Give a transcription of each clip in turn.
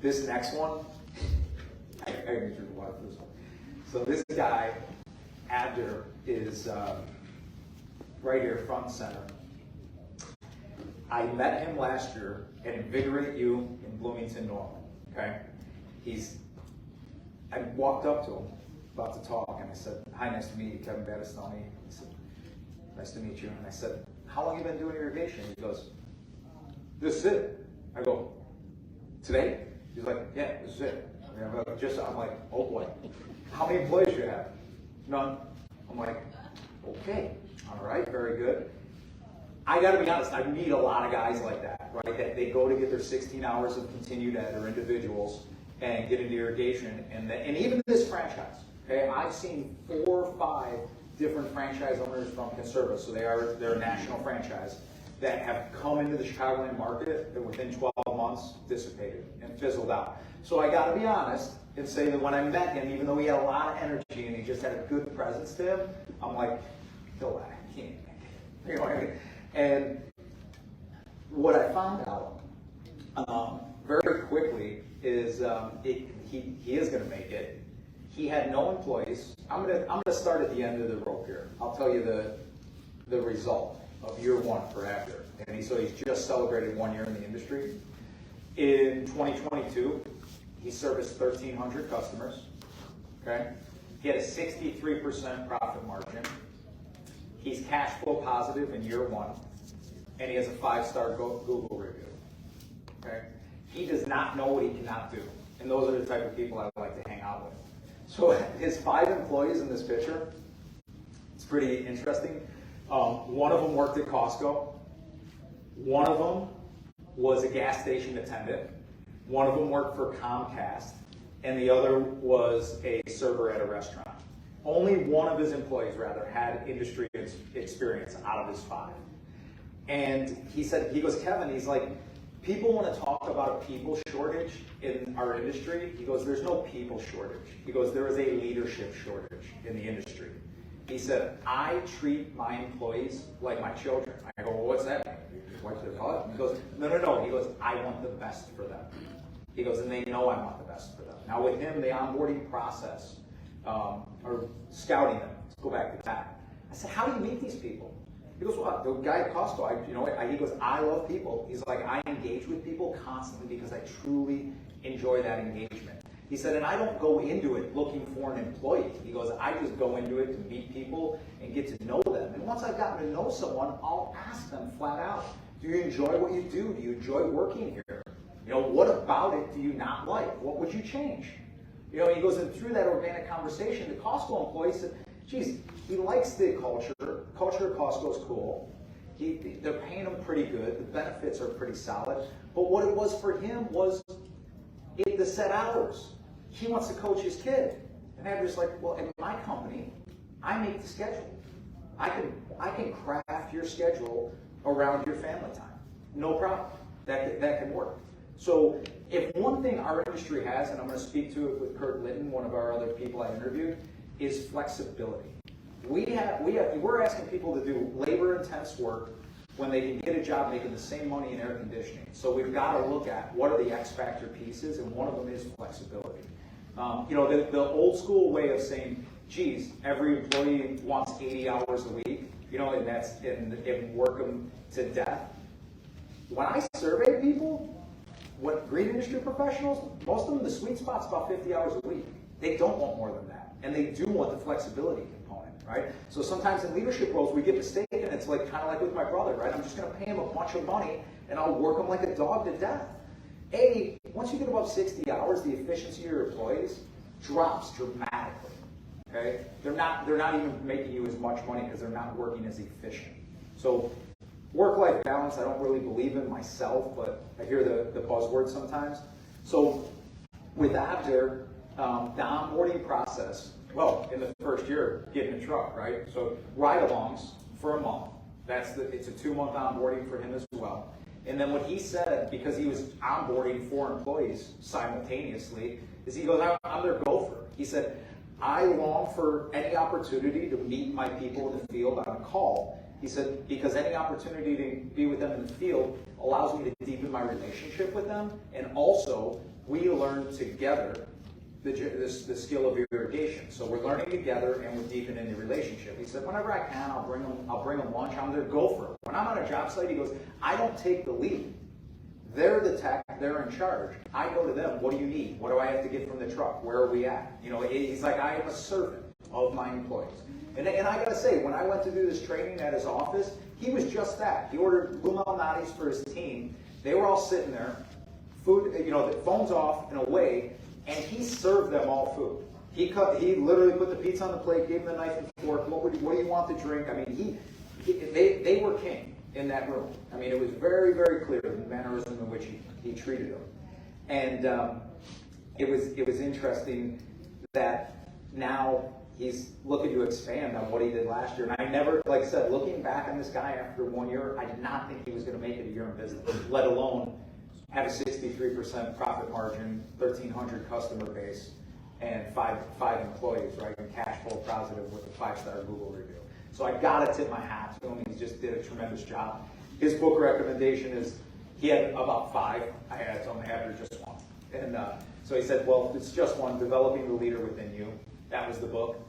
This next one, I need to drink water for this one. So this guy, Abder, is right here, front and center. I met him last year at Invigorate You in Bloomington Normal, okay? I walked up to him, about to talk, and I said, hi, nice to meet you, Kevin Battistoni. He said, nice to meet you. And I said, how long have you been doing irrigation? He goes, this is it. I go, today? He's like, yeah, this is it. I'm like, oh boy. How many employees do you have? None. I'm like, okay, all right, very good. I gotta be honest, I meet a lot of guys like that, right? That they go to get their 16 hours of continued ed or individuals and get into irrigation, and even this franchise, okay? I've seen 4 or 5 different franchise owners from Conserva, so they're a national franchise, that have come into the Chicagoland market that within 12 months dissipated and fizzled out. So I gotta be honest and say that when I met him, even though he had a lot of energy and he just had a good presence to him, I'm like, kill that, I can't. You know what I mean? And what I found out very quickly is he is going to make it. He had no employees. I'm gonna start at the end of the rope here. I'll tell you the result of year 1 for Abder. And so he's just celebrated 1 year in the industry. In 2022, he serviced 1,300 customers. Okay, he had a 63% profit margin. He's cash flow positive in year 1, and he has a 5-star Google review. Okay, he does not know what he cannot do, and those are the type of people I like to hang out with. So his 5 employees in this picture, it's pretty interesting. One of them worked at Costco. One of them was a gas station attendant. One of them worked for Comcast, and the other was a server at a restaurant. Only one of his employees, rather, had industry experience out of his 5. And he goes, Kevin, he's like, people want to talk about a people shortage in our industry. He goes, there's no people shortage. He goes, there is a leadership shortage in the industry. He said, I treat my employees like my children. I go, well, what's that mean? What's their call? He goes, no. He goes, I want the best for them. He goes, and they know I want the best for them. Now with him, the onboarding process, or scouting them, let's go back to that. I said, how do you meet these people? He goes, well, the guy at Costco, he goes, I love people. He's like, I engage with people constantly because I truly enjoy that engagement. He said, and I don't go into it looking for an employee. He goes, I just go into it to meet people and get to know them. And once I've gotten to know someone, I'll ask them flat out, do you enjoy what you do? Do you enjoy working here? What about it do you not like? What would you change? He goes, and through that organic conversation, the Costco employee said, geez, he likes the culture. The culture at Costco is cool. They're paying him pretty good. The benefits are pretty solid. But what it was for him was the set hours. He wants to coach his kid. And I'm just like, well, in my company, I make the schedule. I can craft your schedule around your family time. No problem. That can work. So if one thing our industry has, and I'm going to speak to it with Kurt Litton, one of our other people I interviewed, is flexibility. We're asking people to do labor-intense work when they can get a job making the same money in air conditioning. So we've got to look at what are the X factor pieces, and one of them is flexibility. The old school way of saying, geez, every employee wants 80 hours a week, and work them to death. When I survey people, what green industry professionals, most of them, the sweet spot's about 50 hours a week. They don't want more than that. And they do want the flexibility component, right? So sometimes in leadership roles, we get mistaken. It's like kind of like with my brother, right? I'm just going to pay him a bunch of money, and I'll work him like a dog to death. Once you get above 60 hours, the efficiency of your employees drops dramatically, okay? They're not even making you as much money because they're not working as efficient. So work-life balance, I don't really believe in myself, but I hear the buzzword sometimes. So with Abder, the onboarding process, well, in the first year, getting a truck, right? So ride-alongs for a month. It's a 2-month onboarding for him as well. And then what he said, because he was onboarding 4 employees simultaneously, is he goes, I'm their gopher. He said, I long for any opportunity to meet my people in the field on a call. He said, because any opportunity to be with them in the field allows me to deepen my relationship with them and also we learn together the skill of irrigation. So we're learning together and we're deepening the relationship. He said, whenever I can, I'll bring them lunch. I'm their gopher. When I'm on a job site, he goes, I don't take the lead. They're the tech, they're in charge. I go to them, what do you need? What do I have to get from the truck? Where are we at? You know, he's like, I am a servant of my employees. And I gotta say, when I went to do this training at his office, he was just that. He ordered Blue Malnati's for his team. They were all sitting there, food, you know, the phone's off and away, and he served them all food. He literally put the pizza on the plate, gave them the knife and fork. What do you want to drink? I mean, they were king in that room. I mean, it was very, very clear the mannerism in which he treated them. And it was interesting that now he's looking to expand on what he did last year. And I never, like I said, looking back on this guy after 1 year, I did not think he was going to make it a year in business, let alone have a 63% profit margin, 1,300 customer base, and five employees, right? And cash flow positive with a 5-star Google review. So I got to tip my hat to him. He just did a tremendous job. His book recommendation is, he had about 5. I had to tell him I had just 1. And so he said, well, it's just 1, Developing the Leader Within You. That was the book.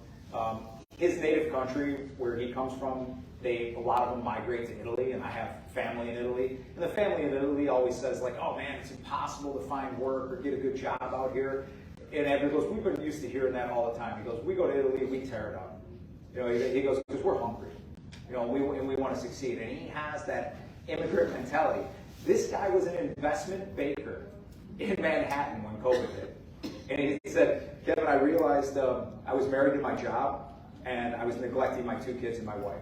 His native country, where he comes from, a lot of them migrate to Italy, and I have family in Italy. And the family in Italy always says, like, oh man, it's impossible to find work or get a good job out here. And Andrew goes, we've been used to hearing that all the time. He goes, we go to Italy, we tear it up. You know, he goes, because we're hungry. You know, and we want to succeed. And he has that immigrant mentality. This guy was an investment banker in Manhattan when COVID hit. And he said, Kevin, I realized I was married to my job, and I was neglecting my 2 kids and my wife.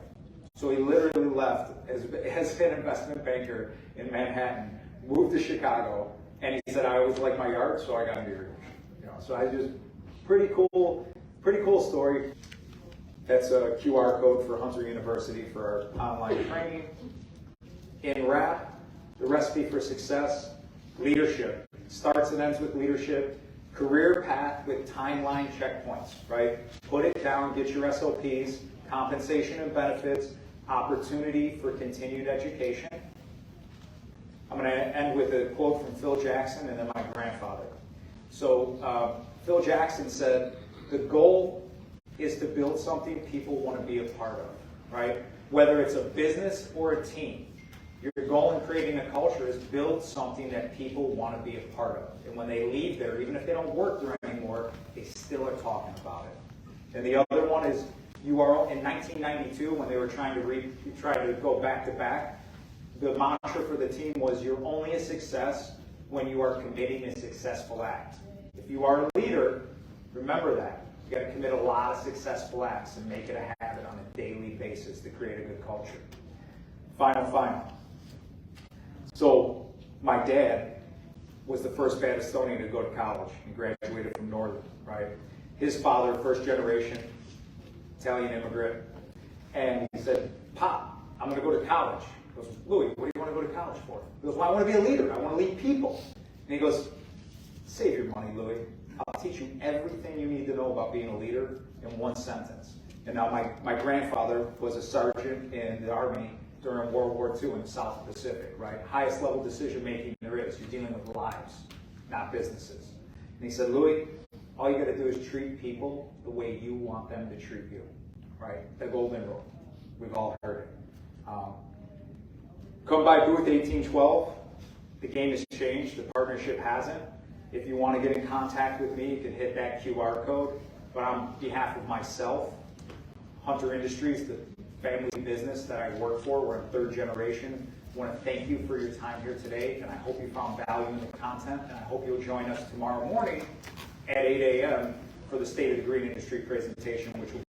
So he literally left as an investment banker in Manhattan, moved to Chicago, and he said, I always liked my yard, so I got into irrigation. You know, so I just, pretty cool story. That's a QR code for Hunter University for our online training. In wrap, the recipe for success, leadership. Starts and ends with leadership. Career path with timeline checkpoints, right? Put it down, get your SOPs, compensation and benefits, opportunity for continued education. I'm going to end with a quote from Phil Jackson and then my grandfather. So Phil Jackson said, the goal is to build something people want to be a part of, right? Whether it's a business or a team. Your goal in creating a culture is build something that people want to be a part of. And when they leave there, even if they don't work there anymore, they still are talking about it. And the other one is, you are in 1992 when they were trying to go back to back. The mantra for the team was, you're only a success when you are committing a successful act. If you are a leader, remember that. You got to commit a lot of successful acts and make it a habit on a daily basis to create a good culture. Final. So my dad was the first Battistoni to go to college and graduated from Northern, right? His father, first generation, Italian immigrant, and he said, Pop, I'm going to go to college. He goes, Louis, what do you want to go to college for? He goes, well, I want to be a leader. I want to lead people. And he goes, save your money, Louis. I'll teach you everything you need to know about being a leader in 1 sentence. And now my grandfather was a sergeant in the Army during World War II in the South Pacific, right? Highest level decision making there is. You're dealing with lives, not businesses. And he said, Louis, all you got to do is treat people the way you want them to treat you, right? The golden rule. We've all heard it. Come by booth 1812. The game has changed. The partnership hasn't. If you want to get in contact with me, you can hit that QR code. But on behalf of myself, Hunter Industries, the family business that I work for, we're in 3rd generation. I want to thank you for your time here today, and I hope you found value in the content, and I hope you'll join us tomorrow morning at 8 a.m. for the State of the Green Industry presentation, which will